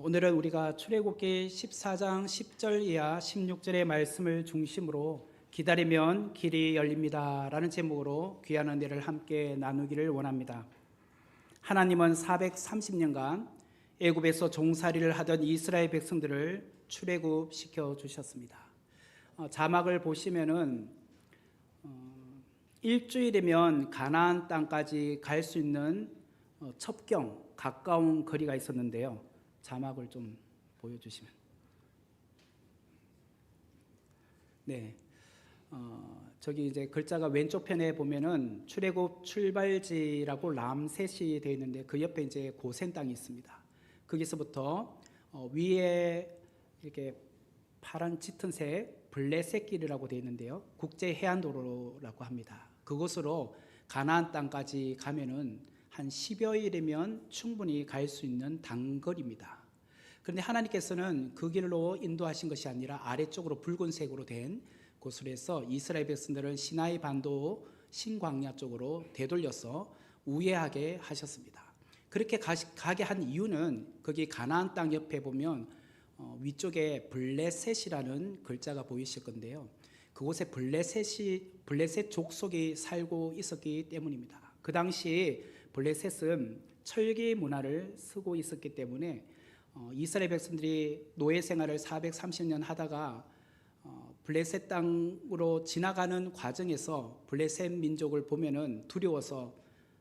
오늘은 우리가 출애굽기 14장 10절 이하 16절의 말씀을 중심으로 기다리면 길이 열립니다 라는 제목으로 귀한 은혜를 함께 나누기를 원합니다. 하나님은 430년간 애굽에서 종살이를 하던 이스라엘 백성들을 출애굽시켜 주셨습니다. 자막을 보시면은 일주일이면 가나안 땅까지 갈 수 있는 첩경 가까운 거리가 있었는데요. 자막을 좀 보여주시면. 네, 저기 이제 글자가 왼쪽 편에 보면은 출애굽 출발지라고 람셋이 되어 있는데 그 옆에 이제 고센 땅이 있습니다. 거기서부터 위에 이렇게 파란 짙은 색 블레셋 길이라고 되어 있는데요. 국제 해안도로라고 합니다. 그곳으로 가나안 땅까지 가면은 한 10여 일이면 충분히 갈 수 있는 단거리입니다. 그런데 하나님께서는 그 길로 인도하신 것이 아니라 아래쪽으로 붉은색으로 된 곳으로 해서 이스라엘 백성들은 시나이 반도 신광야 쪽으로 되돌려서 우회하게 하셨습니다. 그렇게 가게 한 이유는 거기 가나안 땅 옆에 보면 위쪽에 블레셋이라는 글자가 보이실 건데요. 그곳에 블레셋 족속이 살고 있었기 때문입니다. 그 당시 블레셋은 철기 문화를 쓰고 있었기 때문에 이스라엘 백성들이 노예 생활을 430년 하다가 블레셋 땅으로 지나가는 과정에서 블레셋 민족을 보면은 두려워서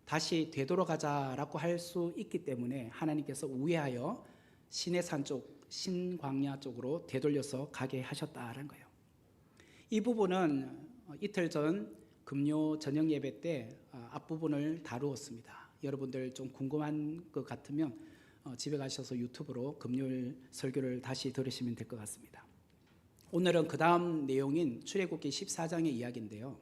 다시 되돌아가자라고 할 수 있기 때문에 하나님께서 우회하여 시내산 쪽 신광야 쪽으로 되돌려서 가게 하셨다는 거예요. 이 부분은 이틀 전 금요 저녁 예배 때 앞부분을 다루었습니다. 여러분들 좀 궁금한 것 같으면 집에 가셔서 유튜브로 금요일 설교를 다시 들으시면 될 것 같습니다. 오늘은 그 다음 내용인 출애굽기 14장의 이야기인데요.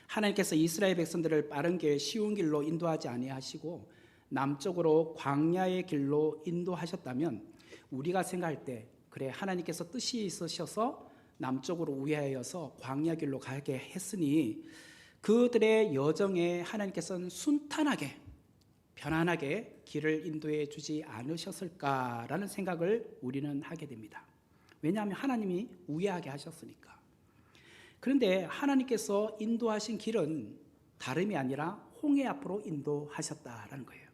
하나님께서 이스라엘 백성들을 빠른 길, 쉬운 길로 인도하지 아니하시고 남쪽으로 광야의 길로 인도하셨다면 우리가 생각할 때 그래 하나님께서 뜻이 있으셔서 남쪽으로 우회하여서 광야 길로 가게 했으니 그들의 여정에 하나님께서는 순탄하게 편안하게 길을 인도해 주지 않으셨을까라는 생각을 우리는 하게 됩니다. 왜냐하면 하나님이 우회하게 하셨으니까. 그런데 하나님께서 인도하신 길은 다름이 아니라 홍해 앞으로 인도하셨다라는 거예요.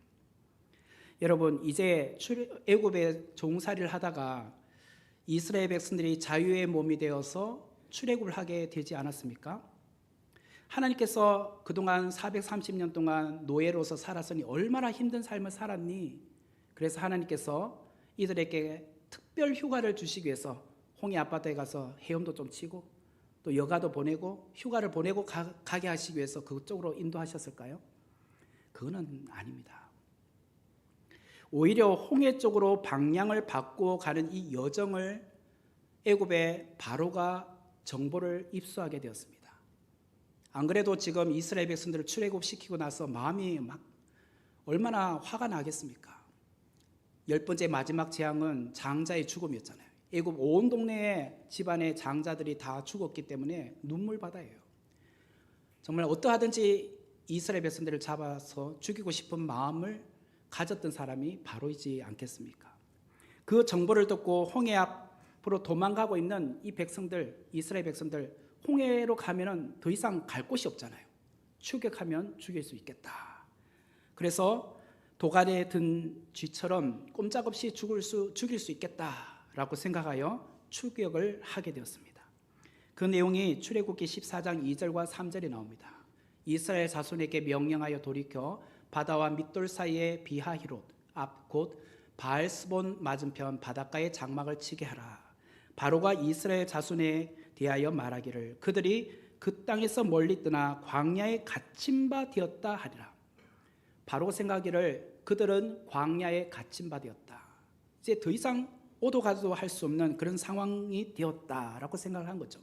여러분 이제 애굽에 종살이를 하다가 이스라엘 백성들이 자유의 몸이 되어서 출애굽을 하게 되지 않았습니까? 하나님께서 그동안 430년 동안 노예로서 살았으니 얼마나 힘든 삶을 살았니? 그래서 하나님께서 이들에게 특별 휴가를 주시기 위해서 홍해 앞바다에 가서 헤엄도 좀 치고 또 여가도 보내고 휴가를 보내고 가게 하시기 위해서 그쪽으로 인도하셨을까요? 그거는 아닙니다. 오히려 홍해 쪽으로 방향을 바꾸어 가는 이 여정을 애굽의 바로가 정보를 입수하게 되었습니다. 안 그래도 지금 이스라엘 백성들을 출애굽시키고 나서 마음이 막 얼마나 화가 나겠습니까? 10번째 마지막 재앙은 장자의 죽음이었잖아요. 애굽 온 동네의 집안의 장자들이 다 죽었기 때문에 눈물바다예요. 정말 어떠하든지 이스라엘 백성들을 잡아서 죽이고 싶은 마음을 가졌던 사람이 바로이지 않겠습니까? 그 정보를 듣고 홍해 앞으로 도망가고 있는 이 백성들, 이스라엘 백성들, 홍해로 가면은 더 이상 갈 곳이 없잖아요. 추격하면 죽일 수 있겠다. 그래서 도간에 든 쥐처럼 꼼짝없이 죽일 수 있겠다라고 생각하여 추격을 하게 되었습니다. 그 내용이 출애굽기 14장 2절과 3절에 나옵니다. 이스라엘 자손에게 명령하여 돌이켜 바다와 밑돌 사이에 비하히롯 앞 곧 바알스본 맞은편 바닷가에 장막을 치게 하라. 바로가 이스라엘 자손에 대하여 말하기를 그들이 그 땅에서 멀리 떠나 광야에 갇힌 바 되었다 하리라. 바로가 생각하기를 그들은 광야에 갇힌 바 되었다. 이제 더 이상 오도 가도 할 수 없는 그런 상황이 되었다라고 생각을 한 거죠.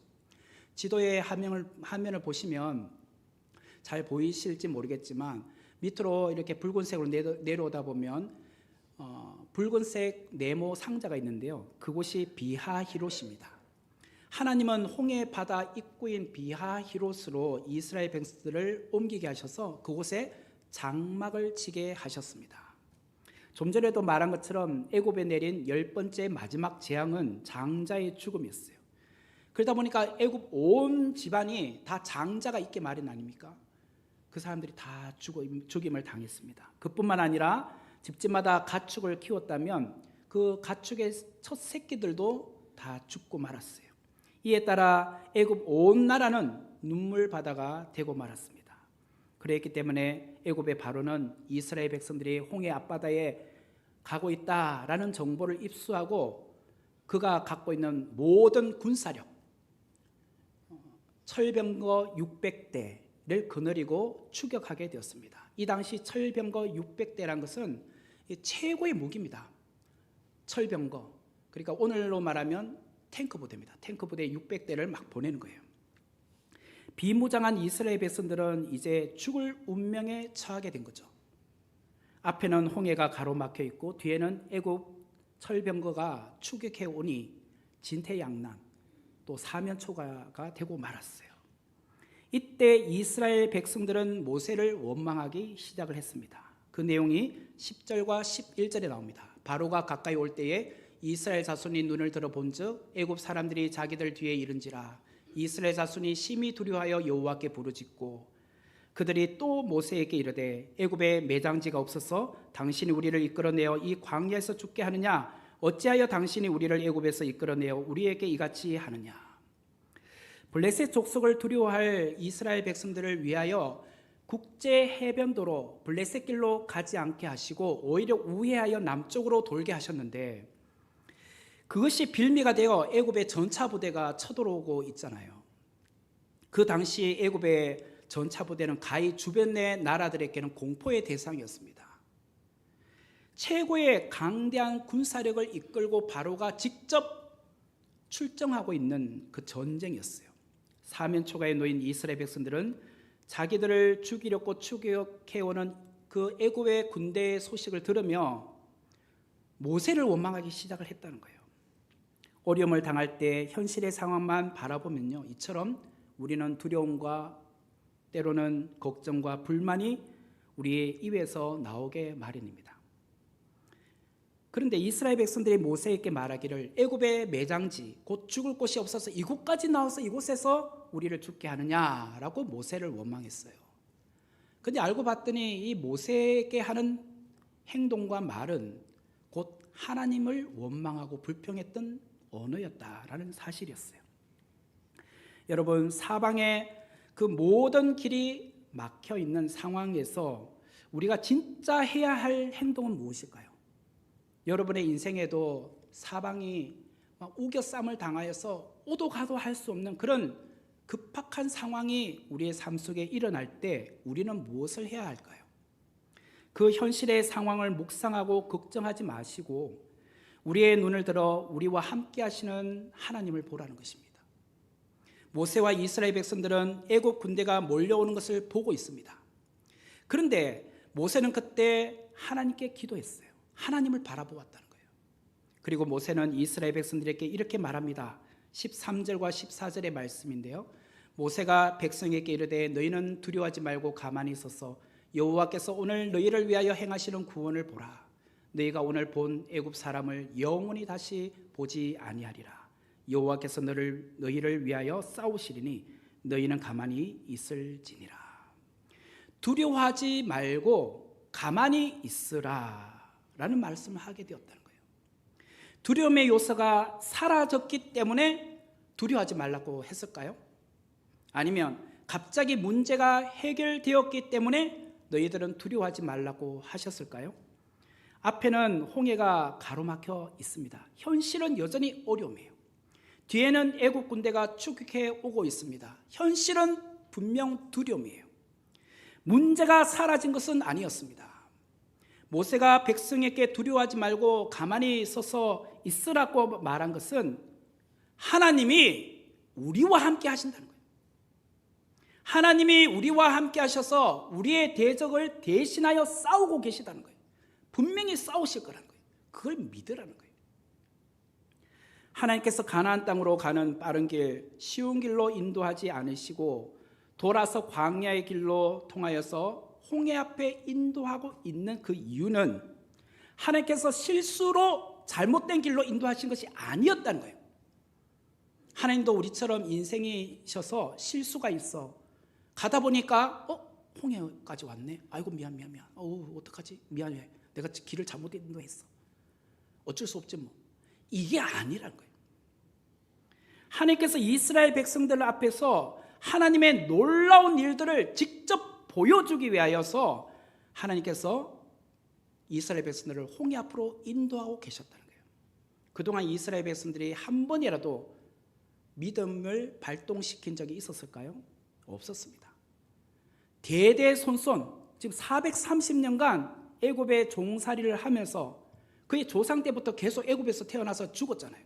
지도의 화면을 보시면 잘 보이실지 모르겠지만 밑으로 이렇게 붉은색으로 내려오다 보면 붉은색 네모 상자가 있는데요. 그곳이 비하히롯입니다. 하나님은 홍해 바다 입구인 비하히롯으로 이스라엘 백성들을 옮기게 하셔서 그곳에 장막을 치게 하셨습니다. 좀 전에도 말한 것처럼 애굽에 내린 10번째 마지막 재앙은 장자의 죽음이었어요. 그러다 보니까 애굽 온 집안이 다 장자가 있게 마련 아닙니까? 그 사람들이 다 죽임을 당했습니다. 그뿐만 아니라 집집마다 가축을 키웠다면 그 가축의 첫 새끼들도 다 죽고 말았어요. 이에 따라 애굽 온 나라는 눈물 바다가 되고 말았습니다. 그랬기 때문에 애굽의 바로는 이스라엘 백성들이 홍해 앞바다에 가고 있다라는 정보를 입수하고 그가 갖고 있는 모든 군사력, 철병거 600대를 거느리고 추격하게 되었습니다. 이 당시 철병거 600대란 것은 최고의 무기입니다. 철병거, 그러니까 오늘로 말하면 탱크 부대입니다. 탱크 부대 600대를 막 보내는 거예요. 비무장한 이스라엘 백성들은 이제 죽을 운명에 처하게 된 거죠. 앞에는 홍해가 가로막혀 있고 뒤에는 애굽 철병거가 추격해 오니 진퇴양난, 또 사면초가가 되고 말았어요. 이때 이스라엘 백성들은 모세를 원망하기 시작을 했습니다. 그 내용이 10절과 11절에 나옵니다. 바로가 가까이 올 때에 이스라엘 자손이 눈을 들어 본즉 애굽 사람들이 자기들 뒤에 이른지라. 이스라엘 자손이 심히 두려워하여 여호와께 부르짖고 그들이 또 모세에게 이르되 애굽에 매장지가 없어서 당신이 우리를 이끌어내어 이 광야에서 죽게 하느냐? 어찌하여 당신이 우리를 애굽에서 이끌어내어 우리에게 이같이 하느냐? 블레셋 족속을 두려워할 이스라엘 백성들을 위하여 국제 해변도로 블레셋 길로 가지 않게 하시고 오히려 우회하여 남쪽으로 돌게 하셨는데 그것이 빌미가 되어 애굽의 전차 부대가 쳐들어오고 있잖아요. 그 당시 애굽의 전차 부대는 가히 주변 내 나라들에게는 공포의 대상이었습니다. 최고의 강대한 군사력을 이끌고 바로가 직접 출정하고 있는 그 전쟁이었어요. 사면초가에 놓인 이스라엘 백성들은 자기들을 죽이려고 추격해오는 그 애굽의 군대의 소식을 들으며 모세를 원망하기 시작을 했다는 거예요. 어려움을 당할 때 현실의 상황만 바라보면요, 이처럼 우리는 두려움과 때로는 걱정과 불만이 우리의 입에서 나오게 마련입니다. 그런데 이스라엘 백성들이 모세에게 말하기를 애굽의 매장지 곧 죽을 곳이 없어서 이곳까지 나와서 이곳에서 우리를 죽게 하느냐라고 모세를 원망했어요. 그런데 알고 봤더니 이 모세에게 하는 행동과 말은 곧 하나님을 원망하고 불평했던 언어였다라는 사실이었어요. 여러분, 사방에 그 모든 길이 막혀 있는 상황에서 우리가 진짜 해야 할 행동은 무엇일까요? 여러분의 인생에도 사방이 우겨쌈을 당하여서 오도 가도 할 수 없는 그런 급박한 상황이 우리의 삶 속에 일어날 때 우리는 무엇을 해야 할까요? 그 현실의 상황을 묵상하고 걱정하지 마시고 우리의 눈을 들어 우리와 함께 하시는 하나님을 보라는 것입니다. 모세와 이스라엘 백성들은 애국 군대가 몰려오는 것을 보고 있습니다. 그런데 모세는 그때 하나님께 기도했어요. 하나님을 바라보았다는 거예요. 그리고 모세는 이스라엘 백성들에게 이렇게 말합니다. 13절과 14절의 말씀인데요. 모세가 백성에게 이르되 너희는 두려워하지 말고 가만히 있어서 여호와께서 오늘 너희를 위하여 행하시는 구원을 보라. 너희가 오늘 본 애굽 사람을 영원히 다시 보지 아니하리라. 여호와께서 너희를 위하여 싸우시리니 너희는 가만히 있을지니라. 두려워하지 말고 가만히 있으라 라는 말씀을 하게 되었다는 거예요. 두려움의 요소가 사라졌기 때문에 두려워하지 말라고 했을까요? 아니면 갑자기 문제가 해결되었기 때문에 너희들은 두려워하지 말라고 하셨을까요? 앞에는 홍해가 가로막혀 있습니다. 현실은 여전히 어려움이에요. 뒤에는 애국 군대가 추격해 오고 있습니다. 현실은 분명 두려움이에요. 문제가 사라진 것은 아니었습니다. 모세가 백성에게 두려워하지 말고 가만히 서서 있으라고 말한 것은 하나님이 우리와 함께 하신다는 거예요. 하나님이 우리와 함께 하셔서 우리의 대적을 대신하여 싸우고 계시다는 거예요. 분명히 싸우실 거라는 거예요. 그걸 믿으라는 거예요. 하나님께서 가나안 땅으로 가는 빠른 길, 쉬운 길로 인도하지 않으시고 돌아서 광야의 길로 통하여서 홍해 앞에 인도하고 있는 그 이유는 하나님께서 실수로 잘못된 길로 인도하신 것이 아니었다는 거예요. 하나님도 우리처럼 인생이셔서 실수가 있어. 가다 보니까 홍해까지 왔네. 아이고 미안. 어떡하지? 미안해. 내가 길을 잘못 인도했어. 어쩔 수 없지 뭐. 이게 아니라는 거예요. 하나님께서 이스라엘 백성들 앞에서 하나님의 놀라운 일들을 직접 보여주기 위하여서 하나님께서 이스라엘 백성들을 홍해 앞으로 인도하고 계셨다는 거예요. 그동안 이스라엘 백성들이 한 번이라도 믿음을 발동시킨 적이 있었을까요? 없었습니다. 대대손손 지금 430년간 애굽의 종살이를 하면서 그의 조상 때부터 계속 애굽에서 태어나서 죽었잖아요.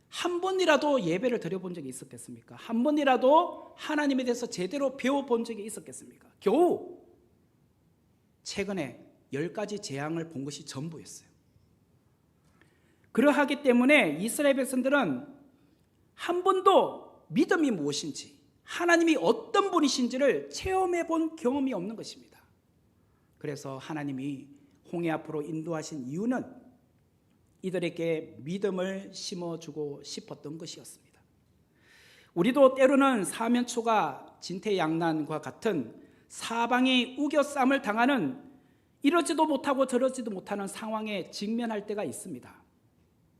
한 번이라도 예배를 드려본 적이 있었겠습니까? 한 번이라도 하나님에 대해서 제대로 배워본 적이 있었겠습니까? 겨우 최근에 10가지 재앙을 본 것이 전부였어요. 그러하기 때문에 이스라엘 백성들은 한 번도 믿음이 무엇인지, 하나님이 어떤 분이신지를 체험해 본 경험이 없는 것입니다. 그래서 하나님이 홍해 앞으로 인도하신 이유는 이들에게 믿음을 심어주고 싶었던 것이었습니다. 우리도 때로는 사면초가 진퇴양난과 같은 사방이 우겨쌈을 당하는 이러지도 못하고 저러지도 못하는 상황에 직면할 때가 있습니다.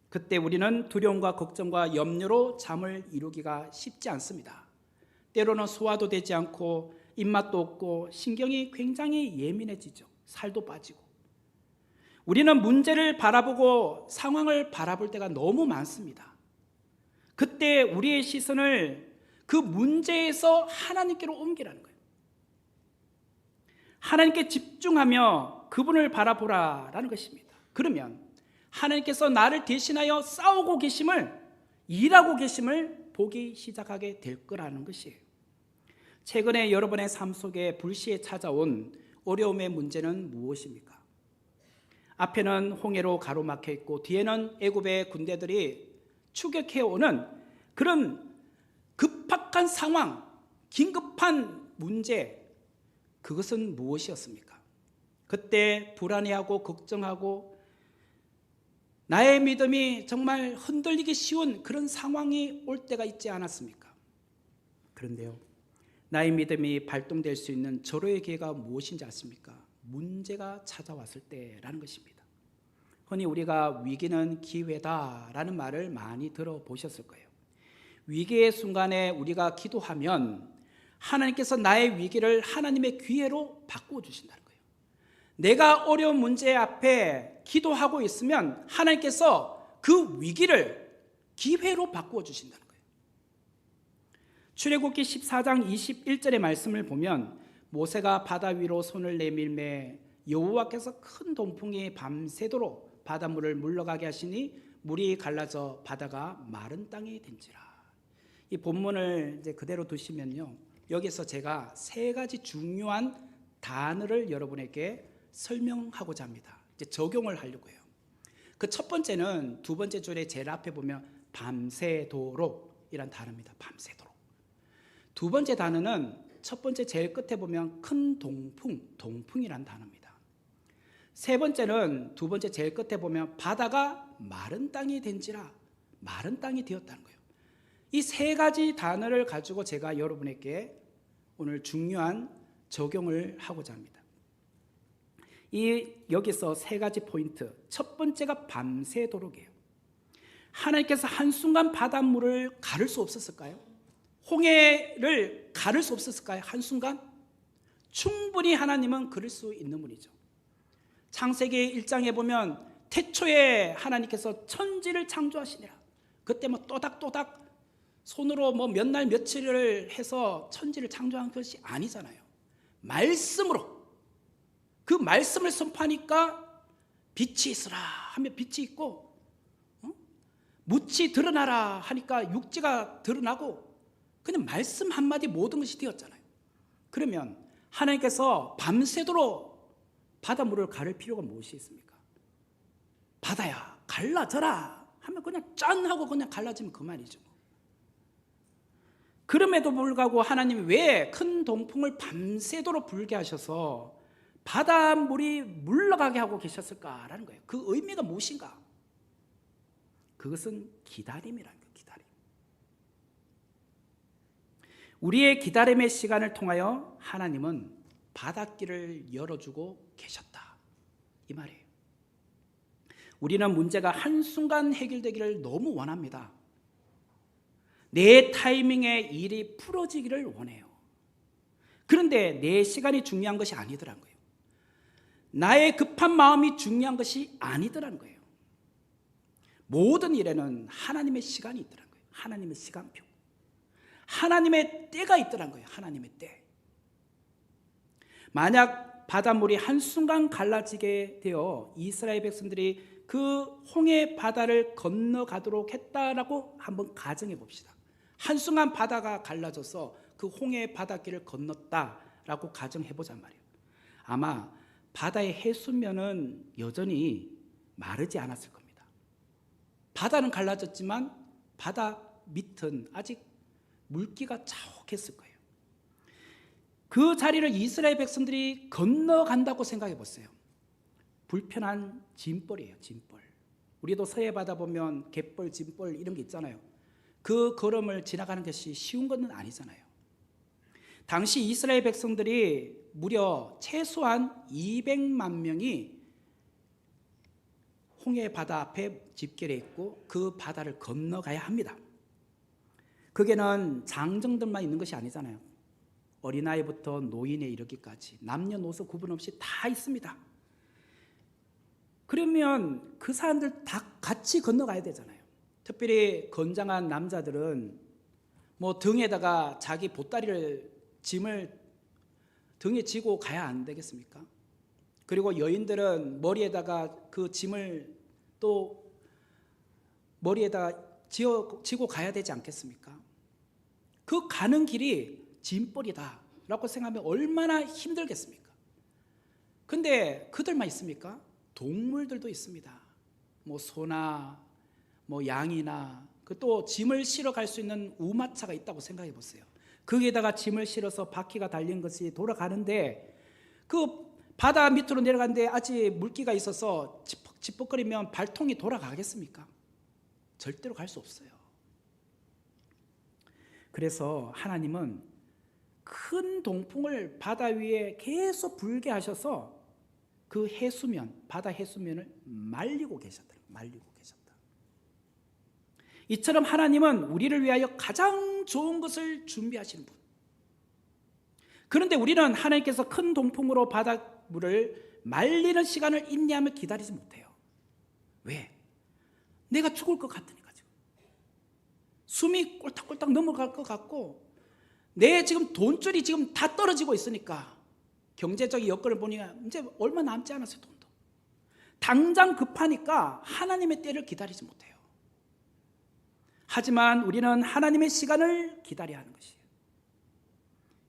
그때 우리는 두려움과 걱정과 염려로 잠을 이루기가 쉽지 않습니다. 때로는 소화도 되지 않고 입맛도 없고 신경이 굉장히 예민해지죠. 살도 빠지고. 우리는 문제를 바라보고 상황을 바라볼 때가 너무 많습니다. 그때 우리의 시선을 그 문제에서 하나님께로 옮기라는 거예요. 하나님께 집중하며 그분을 바라보라라는 것입니다. 그러면 하나님께서 나를 대신하여 싸우고 계심을, 일하고 계심을 보기 시작하게 될 거라는 것이에요. 최근에 여러분의 삶 속에 불시에 찾아온 어려움의 문제는 무엇입니까? 앞에는 홍해로 가로막혀 있고 뒤에는 애굽의 군대들이 추격해 오는 그런 급박한 상황, 긴급한 문제, 그것은 무엇이었습니까? 그때 불안해하고 걱정하고 나의 믿음이 정말 흔들리기 쉬운 그런 상황이 올 때가 있지 않았습니까? 그런데요, 나의 믿음이 발동될 수 있는 절호의 기회가 무엇인지 아십니까? 문제가 찾아왔을 때라는 것입니다. 흔히 우리가 위기는 기회다라는 말을 많이 들어보셨을 거예요. 위기의 순간에 우리가 기도하면 하나님께서 나의 위기를 하나님의 기회로 바꾸어 주신다는 거예요. 내가 어려운 문제 앞에 기도하고 있으면 하나님께서 그 위기를 기회로 바꾸어 주신다는 거예요. 출애굽기 14장 21절의 말씀을 보면 모세가 바다 위로 손을 내밀매 여호와께서 큰 동풍이 밤새도록 바닷물을 물러가게 하시니 물이 갈라져 바다가 마른 땅이 된지라. 이 본문을 이제 그대로 두시면요, 여기서 제가 세 가지 중요한 단어를 여러분에게 설명하고자 합니다. 이제 적용을 하려고 해요. 그 첫 번째는 두 번째 줄에 제일 앞에 보면 밤새도록 이란 단어입니다. 밤새도록. 두 번째 단어는 첫 번째 제일 끝에 보면 큰 동풍, 동풍이란 단어입니다. 세 번째는 두 번째 제일 끝에 보면 바다가 마른 땅이 된지라, 마른 땅이 되었다는 거예요. 이 세 가지 단어를 가지고 제가 여러분에게 오늘 중요한 적용을 하고자 합니다. 여기서 세 가지 포인트. 첫 번째가 밤새도록이에요. 하나님께서 한순간 바닷물을 가를 수 없었을까요? 홍해를 가를 수 없었을까요? 한순간? 충분히 하나님은 그럴 수 있는 분이죠. 창세기 1장에 보면 태초에 하나님께서 천지를 창조하시니라. 그때 뭐 또닥또닥 손으로 뭐 몇 날 며칠을 해서 천지를 창조한 것이 아니잖아요. 말씀으로, 그 말씀을 선포하니까 빛이 있으라 하면 빛이 있고, 묻이 드러나라 하니까 육지가 드러나고, 그냥 말씀 한마디 모든 것이 되었잖아요. 그러면 하나님께서 밤새도록 바닷물을 가를 필요가 무엇이 있습니까? 바다야 갈라져라 하면 그냥 짠 하고 그냥 갈라지면 그만이죠. 그럼에도 불구하고 하나님이 왜 큰 동풍을 밤새도록 불게 하셔서 바닷물이 물러가게 하고 계셨을까라는 거예요. 그 의미가 무엇인가? 그것은 기다림이라는 거예요. 기다림. 우리의 기다림의 시간을 통하여 하나님은 바닷길을 열어주고 계셨다, 이 말이에요. 우리는 문제가 한순간 해결되기를 너무 원합니다. 내 타이밍에 일이 풀어지기를 원해요. 그런데 내 시간이 중요한 것이 아니더란 거예요. 나의 급한 마음이 중요한 것이 아니더란 거예요. 모든 일에는 하나님의 시간이 있더란 거예요. 하나님의 시간표. 하나님의 때가 있더란 거예요. 하나님의 때. 만약 바닷물이 한순간 갈라지게 되어 이스라엘 백성들이 그 홍해 바다를 건너가도록 했다라고 한번 가정해 봅시다. 한순간 바다가 갈라져서 그 홍해 바닷길을 건넜다라고 가정해 보잔 말이에요. 아마 바다의 해수면은 여전히 마르지 않았을 겁니다. 바다는 갈라졌지만 바다 밑은 아직 물기가 자욱했을 거예요. 그 자리를 이스라엘 백성들이 건너간다고 생각해 보세요. 불편한 짐벌이에요. 짐벌. 우리도 서해 바다 보면 갯벌, 짐벌 이런 게 있잖아요. 그 걸음을 지나가는 것이 쉬운 것은 아니잖아요. 당시 이스라엘 백성들이 무려 최소한 200만 명이 홍해 바다 앞에 집결해 있고 그 바다를 건너가야 합니다. 거기에는 장정들만 있는 것이 아니잖아요. 어린아이부터 노인에 이르기까지 남녀노소 구분 없이 다 있습니다. 그러면 그 사람들 다 같이 건너가야 되잖아요. 특별히 건장한 남자들은 뭐 등에다가 자기 보따리를 짐을 등에 지고 가야 안 되겠습니까? 그리고 여인들은 머리에다가 그 짐을 또 머리에다가 지고 가야 되지 않겠습니까? 그 가는 길이 짐벌이다 라고 생각하면 얼마나 힘들겠습니까? 근데 그들만 있습니까? 동물들도 있습니다. 뭐 소나 뭐 양이나 그 또 짐을 실어 갈 수 있는 우마차가 있다고 생각해 보세요. 거기에다가 짐을 실어서 바퀴가 달린 것이 돌아가는데 그 바다 밑으로 내려가는데 아직 물기가 있어서 지퍽거리면 발통이 돌아가겠습니까? 절대로 갈 수 없어요. 그래서 하나님은 큰 동풍을 바다 위에 계속 불게 하셔서 그 해수면, 바다 해수면을 말리고 계셨다. 말리고 계셨다. 이처럼 하나님은 우리를 위하여 가장 좋은 것을 준비하시는 분. 그런데 우리는 하나님께서 큰 동풍으로 바닷물을 말리는 시간을 인내하며 기다리지 못해요. 왜? 내가 죽을 것 같으니까 지금. 숨이 꼴딱꼴딱 넘어갈 것 같고 내 지금 돈줄이 지금 다 떨어지고 있으니까 경제적 여건을 보니까 이제 얼마 남지 않았어요. 돈도. 당장 급하니까 하나님의 때를 기다리지 못해요. 하지만 우리는 하나님의 시간을 기다려야 하는 것이에요.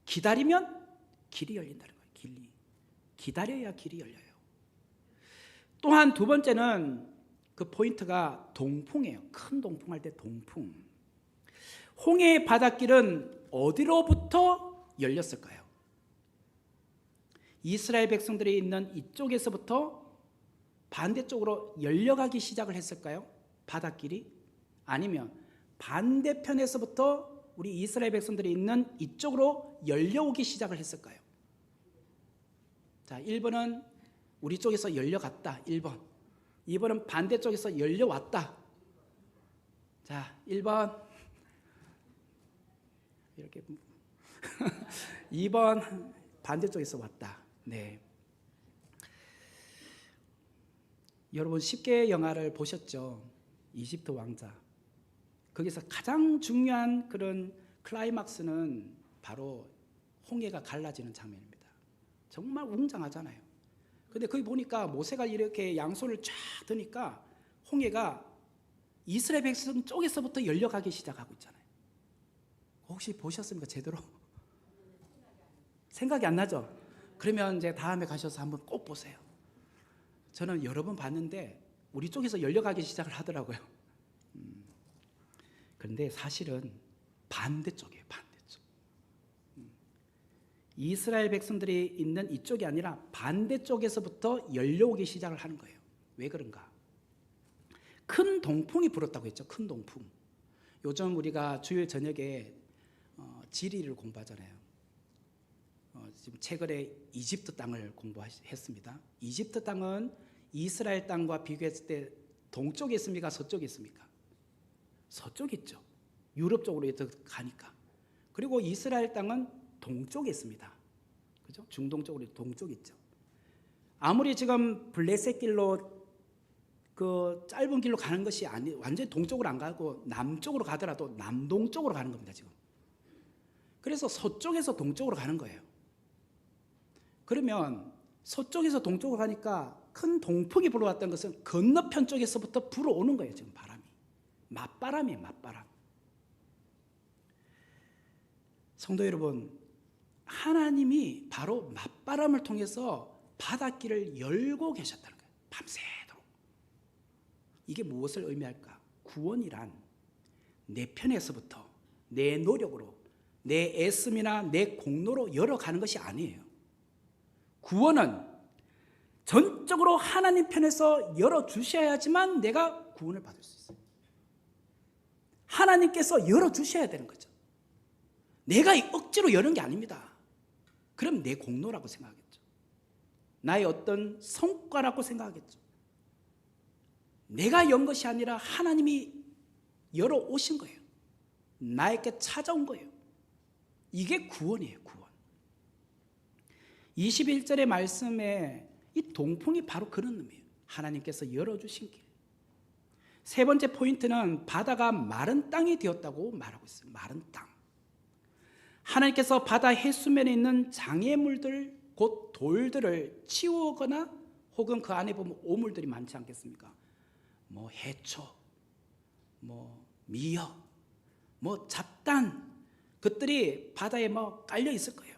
기다리면 길이 열린다는 거예요. 기다려야 길이 열려요. 또한 두 번째는 그 포인트가 동풍이에요. 큰 동풍할 때 동풍. 홍해의 바닷길은 어디로부터 열렸을까요? 이스라엘 백성들이 있는 이쪽에서부터 반대쪽으로 열려가기 시작을 했을까요? 바닷길이? 아니면 반대편에서부터 우리 이스라엘 백성들이 있는 이쪽으로 열려오기 시작을 했을까요? 자, 1번은 우리 쪽에서 열려갔다. 1번. 2번은 반대쪽에서 열려왔다. 자, 1번. 이렇게 2번 반대쪽에서 왔다. 네. 여러분 쉽게 영화를 보셨죠? 이집트 왕자. 거기서 가장 중요한 그런 클라이막스는 바로 홍해가 갈라지는 장면입니다. 정말 웅장하잖아요. 근데 거기 보니까 모세가 이렇게 양손을 쫙 드니까 홍해가 이스라엘 백성 쪽에서부터 열려가기 시작하고 있잖아요. 혹시 보셨습니까? 제대로? 생각이 안 나죠? 그러면 이제 다음에 가셔서 한번 꼭 보세요. 저는 여러 번 봤는데 우리 쪽에서 열려가기 시작을 하더라고요. 그런데 사실은 반대쪽이에요. 반대쪽. 이스라엘 백성들이 있는 이쪽이 아니라 반대쪽에서부터 열려오기 시작을 하는 거예요. 왜 그런가? 큰 동풍이 불었다고 했죠. 큰 동풍. 요즘 우리가 주일 저녁에 지리를 공부하잖아요. 지금 최근에 이집트 땅을 공부했습니다. 이집트 땅은 이스라엘 땅과 비교했을 때 동쪽에 있습니까? 서쪽에 있습니까? 서쪽에 있죠. 유럽 쪽으로 가니까. 그리고 이스라엘 땅은 동쪽에 있습니다. 그죠? 중동 쪽으로 동쪽에 있죠. 아무리 지금 블레셋 길로 그 짧은 길로 가는 것이 아니, 완전히 동쪽으로 안 가고 남쪽으로 가더라도 남동쪽으로 가는 겁니다, 지금. 그래서 서쪽에서 동쪽으로 가는 거예요. 그러면 서쪽에서 동쪽으로 가니까 큰 동풍이 불어왔던 것은 건너편 쪽에서부터 불어오는 거예요, 지금 바람이. 맞바람이에요, 맞바람. 성도 여러분, 하나님이 바로 맞바람을 통해서 바닷길을 열고 계셨다는 거예요. 밤새도록. 이게 무엇을 의미할까? 구원이란 내 편에서부터 내 노력으로 내 애씀이나 내 공로로 열어가는 것이 아니에요. 구원은 전적으로 하나님 편에서 열어주셔야지만 내가 구원을 받을 수 있어요. 하나님께서 열어주셔야 되는 거죠. 내가 억지로 여는 게 아닙니다. 그럼 내 공로라고 생각하겠죠. 나의 어떤 성과라고 생각하겠죠. 내가 연 것이 아니라 하나님이 열어오신 거예요. 나에게 찾아온 거예요. 이게 구원이에요, 구원. 21절의 말씀에 이 동풍이 바로 그런 의미예요. 하나님께서 열어주신 길. 세 번째 포인트는 바다가 마른 땅이 되었다고 말하고 있어요. 마른 땅. 하나님께서 바다 해수면에 있는 장애물들, 곧 돌들을 치우거나 혹은 그 안에 보면 오물들이 많지 않겠습니까? 뭐 해초, 뭐 미역, 뭐 잡단, 그것들이 바다에 뭐 깔려 있을 거예요.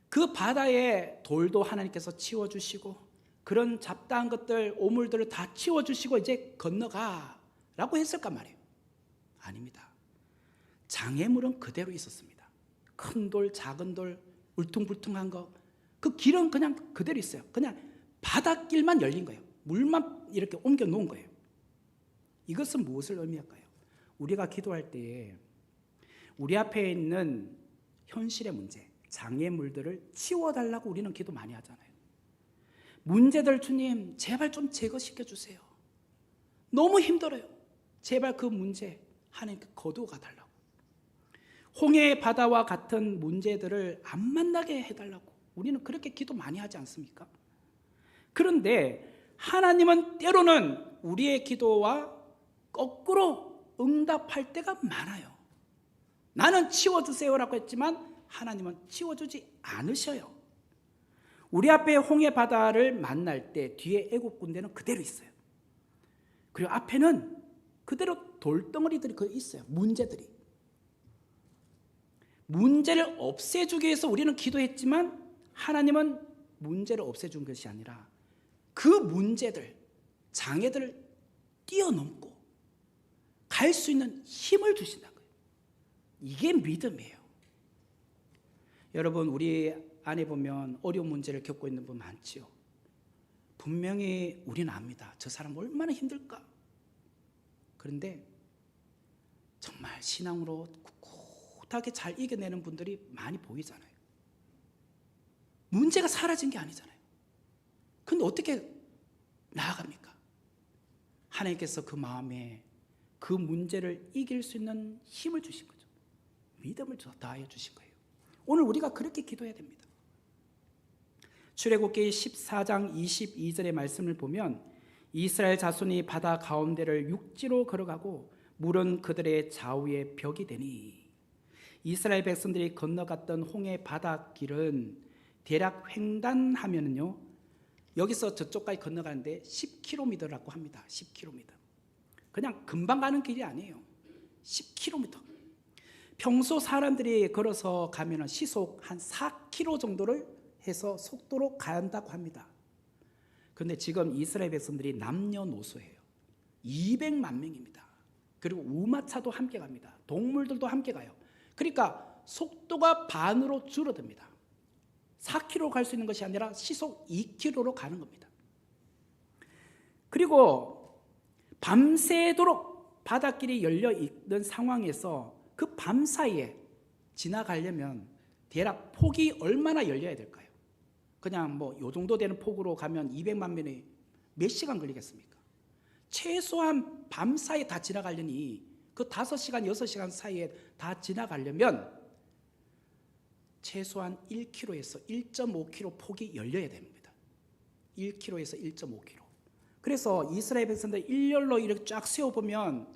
그 바다에 돌도 하나님께서 치워주시고 그런 잡다한 것들, 오물들을 다 치워주시고 이제 건너가라고 했을까 말이에요. 아닙니다. 장애물은 그대로 있었습니다. 큰 돌, 작은 돌, 울퉁불퉁한 거, 그 길은 그냥 그대로 있어요. 그냥 바닷길만 열린 거예요. 물만 이렇게 옮겨 놓은 거예요. 이것은 무엇을 의미할까요? 우리가 기도할 때에 우리 앞에 있는 현실의 문제, 장애물들을 치워달라고 우리는 기도 많이 하잖아요. 문제들 주님 제발 좀 제거시켜 주세요. 너무 힘들어요. 제발 그 문제 하나님께 거두어 달라고. 홍해의 바다와 같은 문제들을 안 만나게 해달라고 우리는 그렇게 기도 많이 하지 않습니까? 그런데 하나님은 때로는 우리의 기도와 거꾸로 응답할 때가 많아요. 나는 치워주세요라고 했지만 하나님은 치워주지 않으셔요. 우리 앞에 홍해 바다를 만날 때 뒤에 애국 군대는 그대로 있어요. 그리고 앞에는 그대로 돌덩어리들이 있어요. 문제들이. 문제를 없애주기 위해서 우리는 기도했지만 하나님은 문제를 없애준 것이 아니라 그 문제들, 장애들을 뛰어넘고 갈 수 있는 힘을 주신다는 거예요. 이게 믿음이에요. 여러분, 우리 안에 보면 어려운 문제를 겪고 있는 분 많지요. 분명히 우리는 압니다. 저 사람 얼마나 힘들까? 그런데 정말 신앙으로 꿋꿋하게 잘 이겨내는 분들이 많이 보이잖아요. 문제가 사라진 게 아니잖아요. 근데 어떻게 나아갑니까? 하나님께서 그 마음에 그 문제를 이길 수 있는 힘을 주신 거죠. 믿음을 다하여 주신 거예요. 오늘 우리가 그렇게 기도해야 됩니다. 출애굽기 14장 22절의 말씀을 보면 이스라엘 자손이 바다 가운데를 육지로 걸어가고 물은 그들의 좌우에 벽이 되니, 이스라엘 백성들이 건너갔던 홍해 바닷길은 대략 횡단하면은요, 여기서 저쪽까지 건너가는데 10km라고 합니다. 10km. 그냥 금방 가는 길이 아니에요. 10km. 평소 사람들이 걸어서 가면은 시속 한 4km 정도를 해서 속도로 간다고 합니다. 그런데 지금 이스라엘 백성들이 남녀노소예요. 200만 명입니다. 그리고 우마차도 함께 갑니다. 동물들도 함께 가요. 그러니까 속도가 반으로 줄어듭니다. 4km 갈 수 있는 것이 아니라 시속 2km로 가는 겁니다. 그리고 밤새도록 바닷길이 열려 있는 상황에서 그 밤 사이에 지나가려면 대략 폭이 얼마나 열려야 될까요? 그냥 뭐 요 정도 되는 폭으로 가면 200만 명이 몇 시간 걸리겠습니까? 최소한 밤 사이에 다 지나가려니 그 5시간, 6시간 사이에 다 지나가려면 최소한 1km에서 1.5km 폭이 열려야 됩니다. 1km에서 1.5km. 그래서 이스라엘 백성들 일렬로 이렇게 쫙 세워보면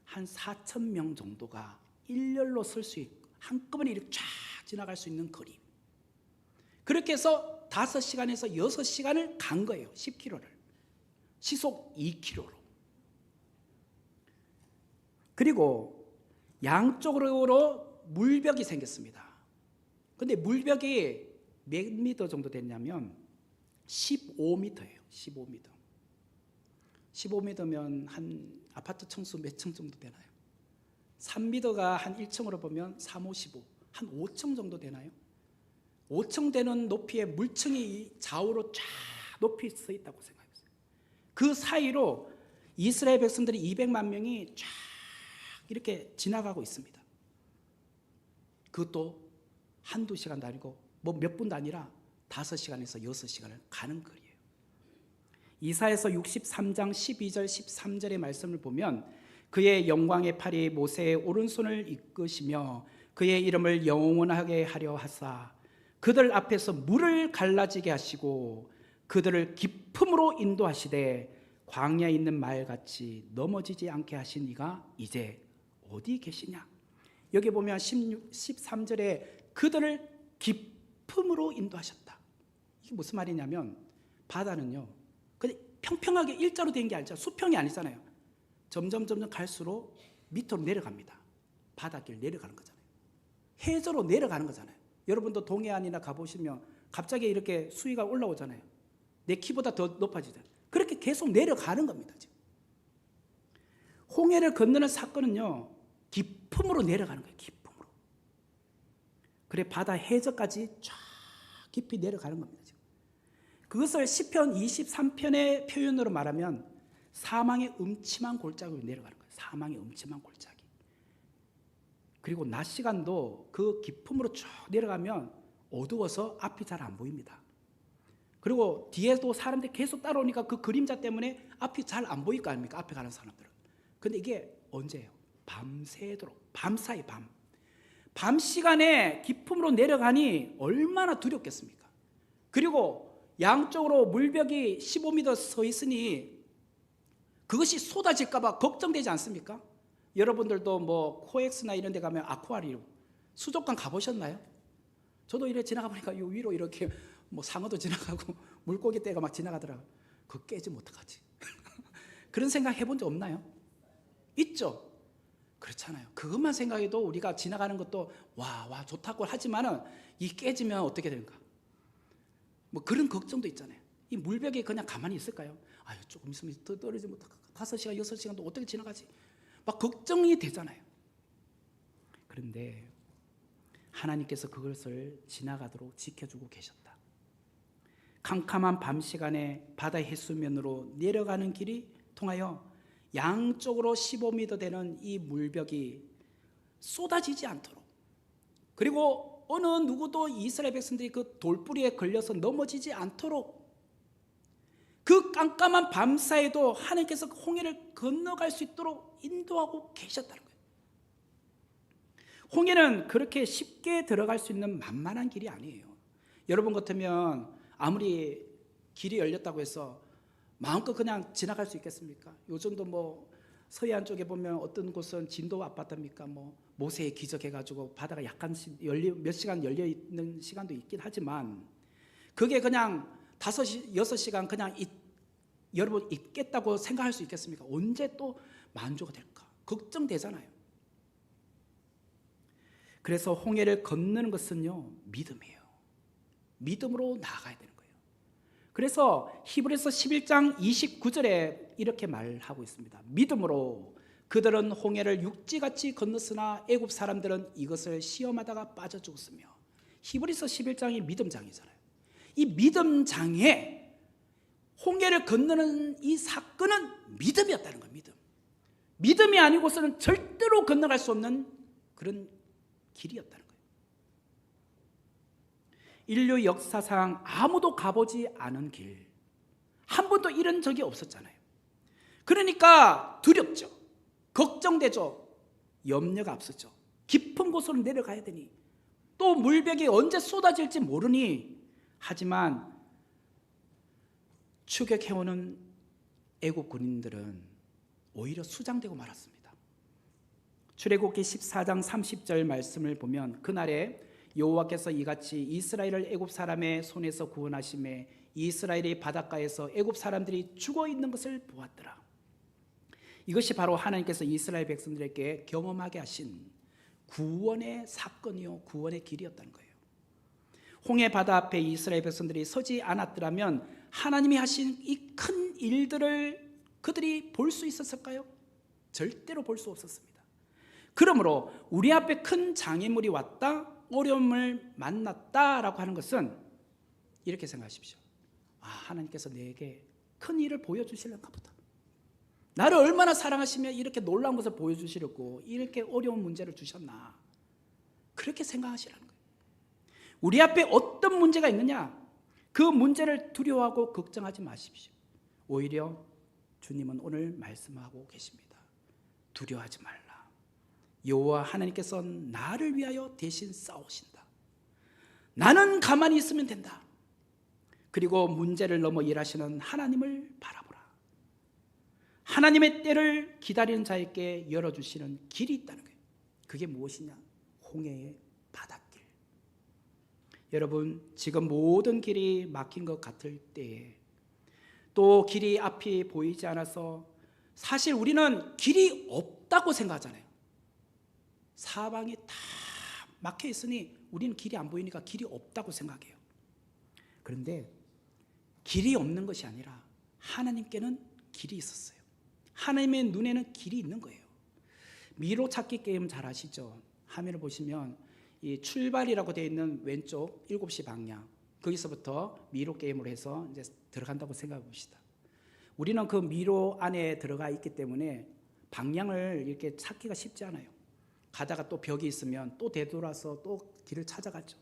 한 4,000명 정도가 일렬로 설 수 있고 한꺼번에 이렇게 쫙 지나갈 수 있는 거리. 그렇게 해서 5시간에서 6시간을 간 거예요. 10km를. 시속 2km로. 그리고 양쪽으로 물벽이 생겼습니다. 근데 물벽이 몇 미터 정도 됐냐면 15m예요. 15m. 15m면 한 아파트 층수 몇 층 정도 되나요? 3m가 한 1층으로 보면 3, 5, 15, 한 5층 정도 되나요? 5층 되는 높이의 물층이 좌우로 쫙 높이 서 있다고 생각해보세요. 그 사이로 이스라엘 백성들이 200만 명이 쫙 이렇게 지나가고 있습니다. 그것도 한두 시간도 아니고 뭐 몇 분도 아니라 5시간에서 6시간을 가는 거리예요. 이사야서 63장 12절 13절의 말씀을 보면 그의 영광의 팔이 모세의 오른손을 이끄시며 그의 이름을 영원하게 하려 하사 그들 앞에서 물을 갈라지게 하시고 그들을 깊음으로 인도하시되 광야에 있는 말같이 넘어지지 않게 하신 이가 이제 어디 계시냐. 여기 보면 13절에 그들을 깊음으로 인도하셨다. 이게 무슨 말이냐면 바다는요 평평하게 일자로 된 게 아니잖아요. 수평이 아니잖아요. 점점 갈수록 밑으로 내려갑니다. 바닷길 내려가는 거잖아요. 해저로 내려가는 거잖아요. 여러분도 동해안이나 가보시면 갑자기 이렇게 수위가 올라오잖아요. 내 키보다 더 높아지잖아요. 그렇게 계속 내려가는 겁니다. 지금. 홍해를 건너는 사건은요 깊음으로 내려가는 거예요. 깊음으로. 그래 바다 해저까지 쫙 깊이 내려가는 겁니다. 지금. 그것을 시편 23편의 표현으로 말하면 사망의 음침한 골짜기로 내려가는 거예요. 사망의 음침한 골짜기. 그리고 낮 시간도 그 깊음으로 쭉 내려가면 어두워서 앞이 잘 안 보입니다. 그리고 뒤에도 사람들이 계속 따라오니까 그 그림자 때문에 앞이 잘 안 보일 거 아닙니까? 앞에 가는 사람들은. 근데 이게 언제예요? 밤새도록. 밤사이 밤. 밤 시간에 깊음으로 내려가니 얼마나 두렵겠습니까? 그리고 양쪽으로 물벽이 15m 서 있으니 그것이 쏟아질까 봐 걱정되지 않습니까? 여러분들도 뭐 코엑스나 이런 데 가면 아쿠아리움 수족관 가보셨나요? 저도 이렇게 지나가 보니까 요 위로 이렇게 뭐 상어도 지나가고 물고기 떼가 막 지나가더라고요. 그거 깨지면 어떡하지? 그런 생각 해본 적 없나요? 있죠? 그렇잖아요. 그것만 생각해도 우리가 지나가는 것도 와 좋다고 하지만은 이 깨지면 어떻게 되는가? 뭐 그런 걱정도 있잖아요. 이 물벽에 그냥 가만히 있을까요? 아유 조금 있으면 더 떨어지면 5시간 6시간도 어떻게 지나가지? 막 걱정이 되잖아요. 그런데 하나님께서 그것을 지나가도록 지켜주고 계셨다. 캄캄한 밤 시간에 바다 해수면으로 내려가는 길이 통하여 양쪽으로 15m 되는 이 물벽이 쏟아지지 않도록, 그리고 어느 누구도 이스라엘 백성들이 그 돌뿌리에 걸려서 넘어지지 않도록 그 깜깜한 밤사이에도 하나님께서 홍해를 건너갈 수 있도록 인도하고 계셨다는 거예요. 홍해는 그렇게 쉽게 들어갈 수 있는 만만한 길이 아니에요. 여러분 같으면 아무리 길이 열렸다고 해서 마음껏 그냥 지나갈 수 있겠습니까? 요즘도 뭐 서해안 쪽에 보면 어떤 곳은 진도 아파트입니까? 뭐 모세의 기적 해가지고 바다가 약간씩 몇 시간 열려 있는 시간도 있긴 하지만 그게 그냥 5시, 6시간 그냥 여러분 있겠다고 생각할 수 있겠습니까? 언제 또 만조가 될까? 걱정되잖아요. 그래서 홍해를 건너는 것은요 믿음이에요. 믿음으로 나아가야 되는 거예요. 그래서 히브리서 11장 29절에 이렇게 말하고 있습니다. 믿음으로 그들은 홍해를 육지같이 건넜으나 애굽 사람들은 이것을 시험하다가 빠져 죽었으며 히브리서 11장이 믿음장이잖아요. 이 믿음장에 홍해를 건너는 이 사건은 믿음이었다는 거예요. 믿음이 아니고서는 절대로 건너갈 수 없는 그런 길이었다는 거예요. 인류 역사상 아무도 가보지 않은 길, 한 번도 이런 적이 없었잖아요. 그러니까 두렵죠. 걱정되죠. 염려가 앞서죠. 깊은 곳으로 내려가야 되니, 또 물벽이 언제 쏟아질지 모르니, 하지만 추격해오는 애국 군인들은 오히려 수장되고 말았습니다. 출애굽기 14장 30절 말씀을 보면, 그날에 여호와께서 이같이 이스라엘을 애굽 사람의 손에서 구원하심에 이스라엘이 바닷가에서 애굽 사람들이 죽어 있는 것을 보았더라. 이것이 바로 하나님께서 이스라엘 백성들에게 경험하게 하신 구원의 사건이요, 구원의 길이었다는 거예요. 홍해 바다 앞에 이스라엘 백성들이 서지 않았더라면 하나님이 하신 이 큰 일들을 그들이 볼 수 있었을까요? 절대로 볼 수 없었습니다. 그러므로 우리 앞에 큰 장애물이 왔다, 어려움을 만났다라고 하는 것은 이렇게 생각하십시오. 하나님께서 내게 큰 일을 보여주시려나 보다. 나를 얼마나 사랑하시며 이렇게 놀라운 것을 보여주시려고 이렇게 어려운 문제를 주셨나, 그렇게 생각하시라는 거예요. 우리 앞에 어떤 문제가 있느냐, 그 문제를 두려워하고 걱정하지 마십시오. 오히려 주님은 오늘 말씀하고 계십니다. 두려워하지 말라. 여호와 하나님께서 나를 위하여 대신 싸우신다. 나는 가만히 있으면 된다. 그리고 문제를 넘어 일하시는 하나님을 바라보라. 하나님의 때를 기다리는 자에게 열어주시는 길이 있다는 거예요. 그게 무엇이냐? 홍해의 바닷길. 여러분, 지금 모든 길이 막힌 것 같을 때에, 또 길이 앞이 보이지 않아서 사실 우리는 길이 없다고 생각하잖아요. 사방이 다 막혀 있으니 우리는 길이 안 보이니까 길이 없다고 생각해요. 그런데 길이 없는 것이 아니라 하나님께는 길이 있었어요. 하나님의 눈에는 길이 있는 거예요. 미로 찾기 게임 잘 아시죠? 화면을 보시면 이 출발이라고 되어 있는 왼쪽 7시 방향, 거기서부터 미로 게임으로 해서 이제 들어간다고 생각해 봅시다. 우리는 그 미로 안에 들어가 있기 때문에 방향을 이렇게 찾기가 쉽지 않아요. 가다가 또 벽이 있으면 또 되돌아서 또 길을 찾아가죠.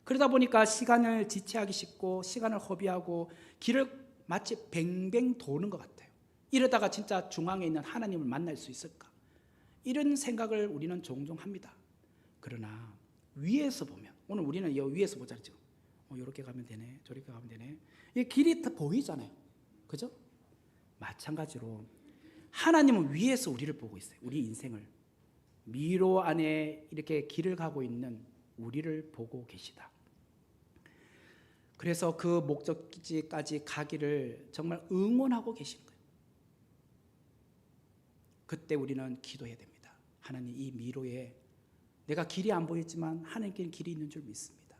그러다 보니까 시간을 지체하기 쉽고 시간을 허비하고 길을 마치 뱅뱅 도는 것 같아요. 이러다가 진짜 중앙에 있는 하나님을 만날 수 있을까? 이런 생각을 우리는 종종 합니다. 그러나 위에서 보면, 오늘 우리는 이 위에서 보자죠. 이렇게 가면 되네, 저렇게 가면 되네. 이 길이 다 보이잖아요. 그죠? 마찬가지로 하나님은 위에서 우리를 보고 있어요. 우리 인생을. 미로 안에 이렇게 길을 가고 있는 우리를 보고 계시다. 그래서 그 목적지까지 가기를 정말 응원하고 계신 거예요. 그때 우리는 기도해야 됩니다. 하나님, 이 미로에 내가 길이 안 보이지만 하나님께는 길이 있는 줄 믿습니다.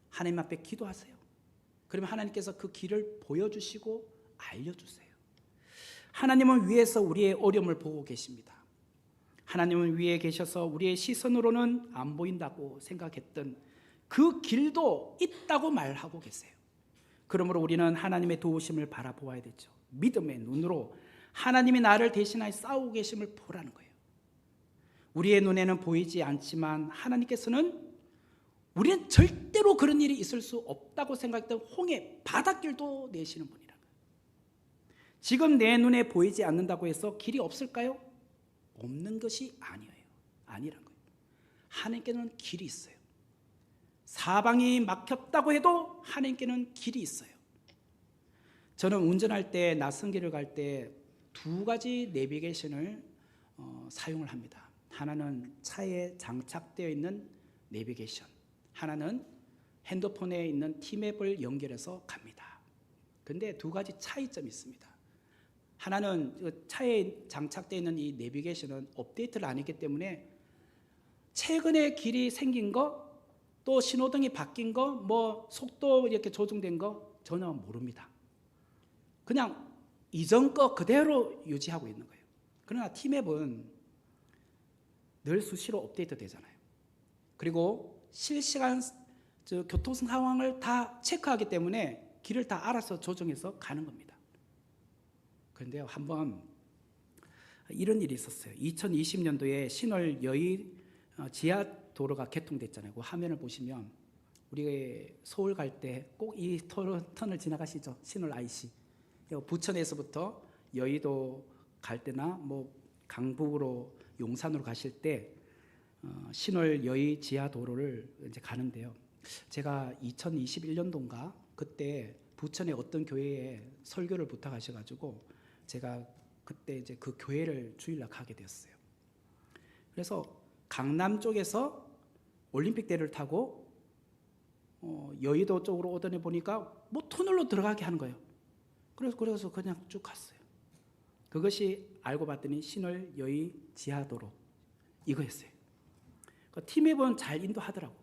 하나님 앞에 기도하세요. 그러면 하나님께서 그 길을 보여주시고 알려주세요. 하나님은 위에서 우리의 어려움을 보고 계십니다. 하나님은 위에 계셔서 우리의 시선으로는 안 보인다고 생각했던 그 길도 있다고 말하고 계세요. 그러므로 우리는 하나님의 도우심을 바라보아야 되죠. 믿음의 눈으로 하나님이 나를 대신하여 싸우고 계심을 보라는 거예요. 우리의 눈에는 보이지 않지만 하나님께서는, 우리는 절대로 그런 일이 있을 수 없다고 생각했던 홍해 바닷길도 내시는 분이라는 거예요. 지금 내 눈에 보이지 않는다고 해서 길이 없을까요? 없는 것이 아니란 거예요. 하나님께는 길이 있어요. 사방이 막혔다고 해도 하나님께는 길이 있어요. 저는 운전할 때, 낯선 길을 갈 때 2가지 내비게이션을 사용을 합니다. 하나는 차에 장착되어 있는 내비게이션, 하나는 핸드폰에 있는 티맵을 연결해서 갑니다. 그런데 2가지 차이점이 있습니다. 하나는 차에 장착되어 있는 이 내비게이션은 업데이트를 안 했기 때문에 최근에 길이 생긴 거, 또 신호등이 바뀐 거, 뭐 속도 이렇게 조정된 거 전혀 모릅니다. 그냥 이전 거 그대로 유지하고 있는 거예요. 그러나 티맵은 늘 수시로 업데이트 되잖아요. 그리고 실시간 교통 상황을 다 체크하기 때문에 길을 다 알아서 조정해서 가는 겁니다. 그런데요, 한번 이런 일이 있었어요. 2020년도에 신월 여의 지하 도로가 개통됐잖아요. 그 화면을 보시면 우리 서울 갈 때 꼭 이 터널 지나가시죠. 신월 IC. 부천에서부터 여의도 갈 때나 뭐 강북으로 용산으로 가실 때 신월 여의 지하 도로를 이제 가는데요. 제가 2021년도인가 그때 부천의 어떤 교회에 설교를 부탁하셔가지고 제가 그때 이제 그 교회를 주일날 가게 되었어요. 그래서 강남 쪽에서 올림픽대를 타고 여의도 쪽으로 오더니 보니까 뭐 터널로 들어가게 하는 거예요. 그래서 그냥 쭉 갔어요. 그것이 알고 봤더니 신월 여의 지하도로 이거였어요. 그 팀앱은 잘 인도하더라고.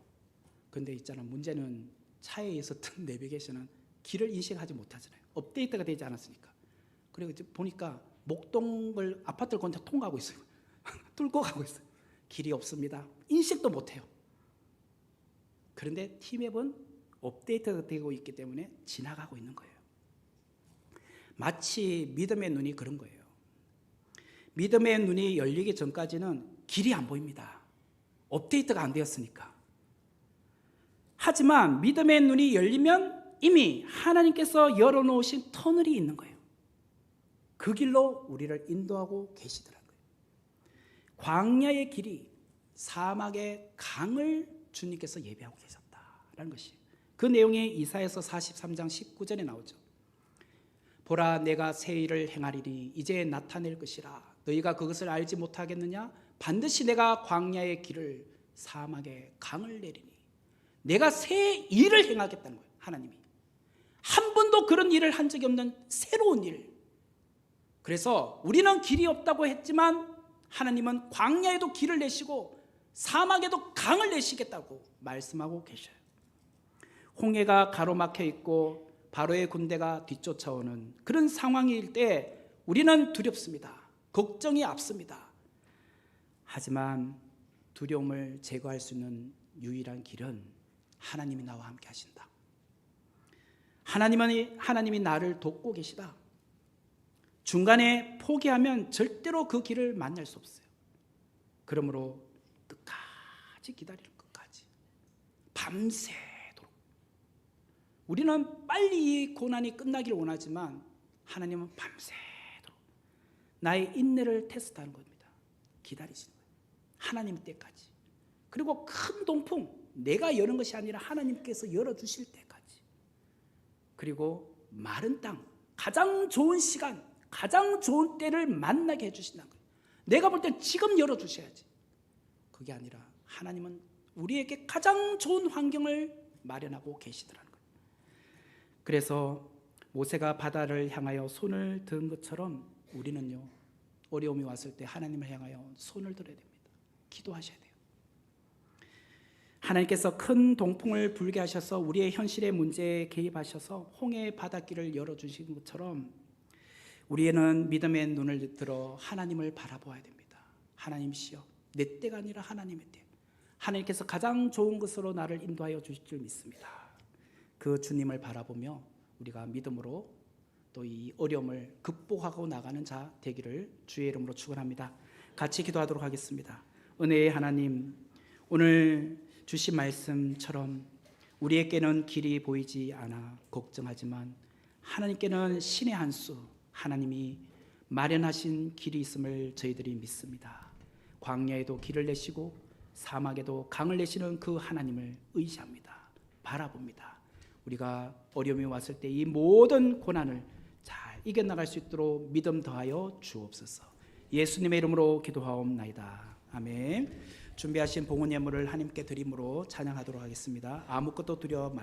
근데 있잖아, 문제는 차에 있었던 내비게이션은 길을 인식하지 못하잖아요. 업데이트가 되지 않았으니까. 그리고 이제 보니까 목동을 아파트를 건너 통과하고 있어요. 뚫고 가고 있어요. 길이 없습니다. 인식도 못해요. 그런데 팀앱은 업데이트가 되고 있기 때문에 지나가고 있는 거예요. 마치 믿음의 눈이 그런 거예요. 믿음의 눈이 열리기 전까지는 길이 안 보입니다. 업데이트가 안 되었으니까. 하지만 믿음의 눈이 열리면 이미 하나님께서 열어놓으신 터널이 있는 거예요. 그 길로 우리를 인도하고 계시더라고요. 광야의 길이 사막의 강을 주님께서 예비하고 계셨다라는 것이 그 내용이 이사야서 43장 19절에 나오죠. 보라, 내가 새 일을 행하리니 이제 나타낼 것이라. 너희가 그것을 알지 못하겠느냐? 반드시 내가 광야의 길을 사막의 강을 내리니. 내가 새 일을 행하겠다는 거예요. 하나님이 한 번도 그런 일을 한 적이 없는 새로운 일. 그래서 우리는 길이 없다고 했지만 하나님은 광야에도 길을 내시고 사막에도 강을 내시겠다고 말씀하고 계셔요. 홍해가 가로막혀 있고 바로의 군대가 뒤쫓아오는 그런 상황일 때 우리는 두렵습니다. 걱정이 앞섭니다. 하지만 두려움을 제거할 수 있는 유일한 길은 하나님이 나와 함께 하신다. 하나님이 나를 돕고 계시다. 중간에 포기하면 절대로 그 길을 만날 수 없어요. 그러므로 끝까지 기다리는, 끝까지 밤새도록. 우리는 빨리 이 고난이 끝나기를 원하지만 하나님은 밤새도록 나의 인내를 테스트하는 겁니다. 기다리시는 거예요. 하나님 때까지. 그리고 큰 동풍, 내가 여는 것이 아니라 하나님께서 열어주실 때까지. 그리고 마른 땅, 가장 좋은 시간, 가장 좋은 때를 만나게 해주신다는 거예요. 내가 볼 때 지금 열어주셔야지. 그게 아니라 하나님은 우리에게 가장 좋은 환경을 마련하고 계시더라는 거예요. 그래서 모세가 바다를 향하여 손을 든 것처럼 우리는요, 어려움이 왔을 때 하나님을 향하여 손을 들어야 됩니다. 기도하셔야 돼요. 하나님께서 큰 동풍을 불게 하셔서 우리의 현실의 문제에 개입하셔서 홍해의 바닷길을 열어주신 것처럼 우리는 믿음의 눈을 들어 하나님을 바라보아야 됩니다. 하나님이시여, 내 때가 아니라 하나님의 때. 하나님께서 가장 좋은 것으로 나를 인도하여 주실 줄 믿습니다. 그 주님을 바라보며 우리가 믿음으로 또 이 어려움을 극복하고 나가는 자 되기를 주의 이름으로 축원합니다. 같이 기도하도록 하겠습니다. 은혜의 하나님, 오늘 주신 말씀처럼 우리에게는 길이 보이지 않아 걱정하지만 하나님께는 신의 한 수, 하나님이 마련하신 길이 있음을 저희들이 믿습니다. 광야에도 길을 내시고 사막에도 강을 내시는 그 하나님을 의지합니다. 바라봅니다. 우리가 어려움이 왔을 때 이 모든 고난을 잘 이겨나갈 수 있도록 믿음 더하여 주옵소서. 예수님의 이름으로 기도하옵나이다. 아멘. 준비하신 봉헌 예물을 하나님께 드림으로 찬양하도록 하겠습니다. 아무것도 두려워 말